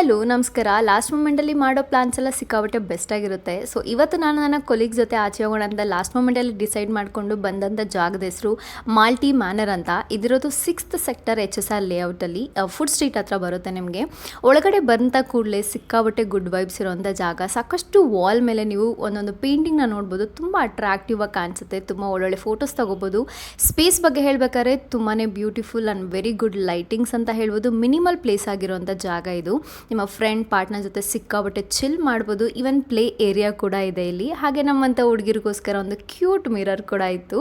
Hello ನಮಸ್ಕಾರ. Last ಮೂಮೆಂಟಲ್ಲಿ ಮಾಡೋ ಪ್ಲಾನ್ಸ್ ಎಲ್ಲ ಸಿಕ್ಕಾಪಟ್ಟೆ ಬೆಸ್ಟಾಗಿರುತ್ತೆ. ಸೊ ಇವತ್ತು ನಾನು ನನ್ನ ಕೊಲೀಗ್ ಜೊತೆ ಆಚೆ ಹೋಗೋಣ ಅಂತ ಲಾಸ್ಟ್ ಮೂಮೆಂಟಲ್ಲಿ ಡಿಸೈಡ್ ಮಾಡಿಕೊಂಡು ಬಂದಂಥ ಜಾಗದ ಹೆಸರು ಮಾಲ್ಟಿ ಮ್ಯಾನರ್ ಅಂತ. ಇದಿರೋದು 6th ಸೆಕ್ಟರ್ HSR ಲೇಔಟಲ್ಲಿ ಫುಡ್ ಸ್ಟ್ರೀಟ್ ಹತ್ರ ಬರುತ್ತೆ. ನಿಮಗೆ ಒಳಗಡೆ ಬಂದ ಕೂಡಲೇ ಸಿಕ್ಕಾಪಟ್ಟೆ ಗುಡ್ ವೈಬ್ಸ್ ಇರೋಂಥ ಜಾಗ. ಸಾಕಷ್ಟು ವಾಲ್ ಮೇಲೆ ನೀವು ಒಂದೊಂದು ಪೇಂಟಿಂಗ್ನ ನೋಡ್ಬೋದು. ತುಂಬ ಅಟ್ರಾಕ್ಟಿವ್ ಆಗಿ ಕಾಣಿಸುತ್ತೆ. ತುಂಬ ಒಳ್ಳೊಳ್ಳೆ ಫೋಟೋಸ್ ತೊಗೋಬೋದು. ಸ್ಪೇಸ್ ಬಗ್ಗೆ ಹೇಳಬೇಕಾದ್ರೆ ತುಂಬಾ beautiful and very good lightings ಅಂತ ಹೇಳ್ಬೋದು. ಮಿನಿಮಲ್ ಪ್ಲೇಸ್ ಆಗಿರೋಂಥ ಜಾಗ ಇದು. ನಿಮ್ಮ ಫ್ರೆಂಡ್ ಪಾರ್ಟ್ನರ್ ಜೊತೆ ಸಿಕ್ಕಾಬಟ್ಟೆ ಚಿಲ್ ಮಾಡ್ಬೋದು. ಈವನ್ ಪ್ಲೇ ಏರಿಯಾ ಕೂಡ ಇದೆ ಇಲ್ಲಿ. ಹಾಗೆ ನಮ್ಮಂಥ ಹುಡುಗಿರಿಗೋಸ್ಕರ ಒಂದು ಕ್ಯೂಟ್ ಮಿರರ್ ಕೂಡ ಇತ್ತು.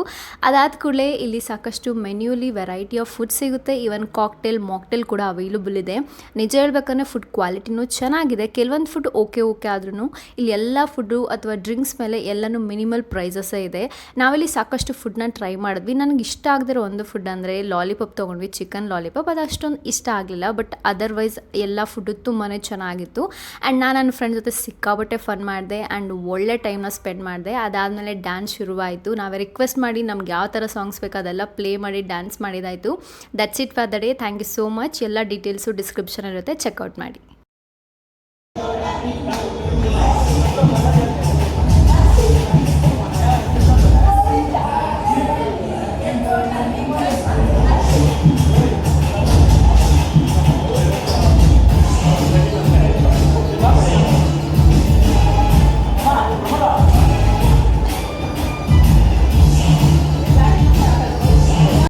ಅದಾದ ಕೂಡಲೇ ಇಲ್ಲಿ ಸಾಕಷ್ಟು ಮೆನ್ಯೂಲಿ ವೆರೈಟಿ ಆಫ್ ಫುಡ್ ಸಿಗುತ್ತೆ. ಈವನ್ ಕಾಕ್ಟೇಲ್ ಮಾಕ್ಟೇಲ್ ಕೂಡ ಅವೈಲಬಲ್ ಇದೆ. ನಿಜ ಹೇಳ್ಬೇಕಂದ್ರೆ ಫುಡ್ ಕ್ವಾಲಿಟಿನೂ ಚೆನ್ನಾಗಿದೆ. ಕೆಲವೊಂದು ಫುಡ್ ಓಕೆ ಆದ್ರೂ ಇಲ್ಲಿ ಎಲ್ಲ ಫುಡ್ಡು ಅಥವಾ ಡ್ರಿಂಕ್ಸ್ ಮೇಲೆ ಎಲ್ಲನೂ ಮಿನಿಮಲ್ ಪ್ರೈಸಸ್ಸೇ ಇದೆ. ನಾವಿಲ್ಲಿ ಸಾಕಷ್ಟು ಫುಡ್ನ ಟ್ರೈ ಮಾಡಿದ್ವಿ. ನನಗೆ ಇಷ್ಟ ಆಗದಿರೋ ಒಂದು ಫುಡ್ ಅಂದರೆ ಲಾಲಿಪಾಪ್ ತೊಗೊಂಡ್ವಿ, ಚಿಕನ್ ಲಾಲಿಪಾಪ್. ಅದು ಅಷ್ಟೊಂದು ಇಷ್ಟ ಆಗಲಿಲ್ಲ. ಬಟ್ ಅದರ್ವೈಸ್ ಎಲ್ಲ ಫುಡ್ಡು ತುಂಬಾ ಚೆನ್ನಾಗಿತ್ತು. ಆ್ಯಂಡ್ ನಾನು ನನ್ನ ಫ್ರೆಂಡ್ ಜೊತೆ ಸಿಕ್ಕಾಬಟ್ಟೆ ಫನ್ ಮಾಡಿದೆ ಆ್ಯಂಡ್ ಒಳ್ಳೆ ಟೈಮ್ನ ಸ್ಪೆಂಡ್ ಮಾಡಿದೆ. ಅದಾದಮೇಲೆ ಡ್ಯಾನ್ಸ್ ಶುರುವಾಯಿತು. ನಾವೇ ರಿಕ್ವೆಸ್ಟ್ ಮಾಡಿ ನಮ್ಗೆ ಯಾವ ಥರ ಸಾಂಗ್ಸ್ ಬೇಕು ಅದೆಲ್ಲ ಪ್ಲೇ ಮಾಡಿ ಡ್ಯಾನ್ಸ್ ಮಾಡಿದಾಯಿತು. That's it for the day. Thank you so much. ಎಲ್ಲ ಡೀಟೇಲ್ಸು ಡಿಸ್ಕ್ರಿಪ್ಷನ್ ಇರುತ್ತೆ, ಚೆಕ್ಔಟ್ ಮಾಡಿ.